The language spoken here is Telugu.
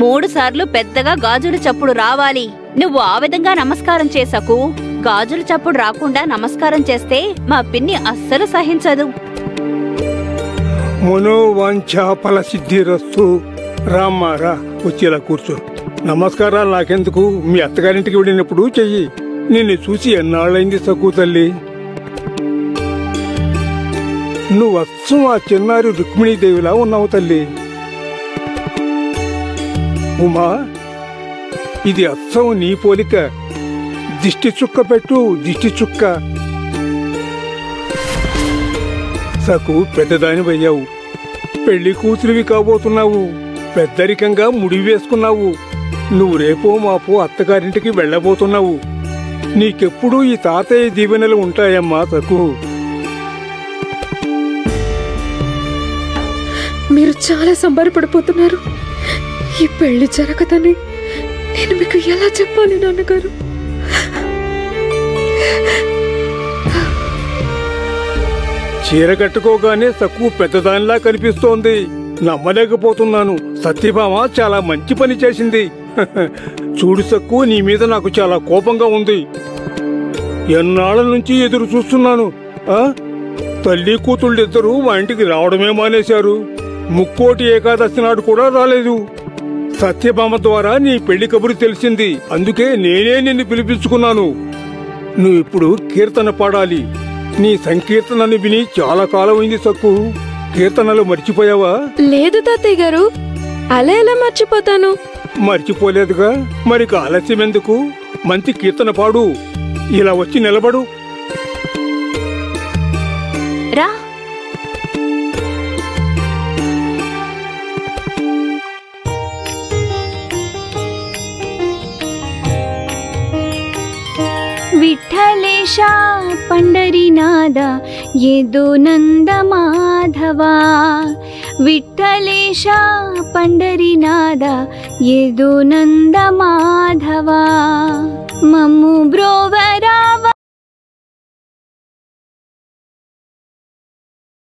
3 సార్లు పెద్దగా గాజుల చప్పుడు రావాలి. నువ్వు ఆ విధంగా నమస్కారం చేసకు. గాజుల చప్పుడు రాకుండా నమస్కారం చేస్తే మా పిన్ని అస్సలు సహించదు. మనోవాంఛా ఫల సిద్ధిరస్తు. రామ్మారా, వచ్చేలా కూర్చో. నమస్కారాలు నాకెందుకు, మీ అత్తగారింటికి వెళ్ళినప్పుడు చెయ్యి. నిన్ను చూసి ఎన్నాళ్ళైంది సక్కు తల్లి. నువ్వు అచ్చం ఆ చిన్నారి రుక్మిణీదేవిలా ఉన్నావు తల్లి. ఉమా, ఇది అచ్చం నీ పోలిక. దిష్టి చుక్క పెట్టు, దిష్టి చుక్క. సకు పెద్దదానివయ్యావు, పెళ్లి కూతురివి కాబోతున్నావు. పెద్దరికంగా ముడి వేసుకున్నావు. నువ్వు రేపో మాపో అత్తగారింటికి వెళ్ళబోతున్నావు. నీకెప్పుడూ ఈ తాతయ్య దీవెనలు ఉంటాయమ్మా సకు. మీరు చాలా సంబరపడిపోతున్నారు. ఈ పెళ్లి జరగదని నేను మీకు ఎలా చెప్పాలి నాన్నగారు? చీర కట్టుకోగానే సక్కు పెద్దదానిలా కనిపిస్తోంది. నమ్మలేకపోతున్నాను. సత్యభామ చాలా మంచి పని చేసింది. చూడు సక్కు, నీ మీద నాకు చాలా కోపంగా ఉంది. ఎన్నాళ్ళ నుంచి ఎదురు చూస్తున్నాను. తల్లి కూతుళ్ళిద్దరూ మా ఇంటికి రావడమే మానేశారు. ముక్కోటి ఏకాదశి నాడు కూడా రాలేదు. సత్యభామ ద్వారా నీ పెళ్లి కబురు తెలిసింది. అందుకే నేనే నిన్ను పిలిపించుకున్నాను. నువ్వు ఇప్పుడు కీర్తన పాడాలి. నీ సంకీర్తనని విని చాలా కాలమైంది సక్కు. కీర్తనలు మర్చిపోయావా? లేదు తాతయ్య గారు, అలా ఎలా మర్చిపోతాను? మర్చిపోలేదుగా, మరి ఆలస్యం ఎందుకు? మంచి కీర్తన పాడు. ఇలా వచ్చి నిలబడు. రా. विठ्ठलेशा पंढरीनादा येदो नंद माधवा. विठ्ठलेशा पंढरीनादा येदो नंद माधवा. मम्मु ब्रो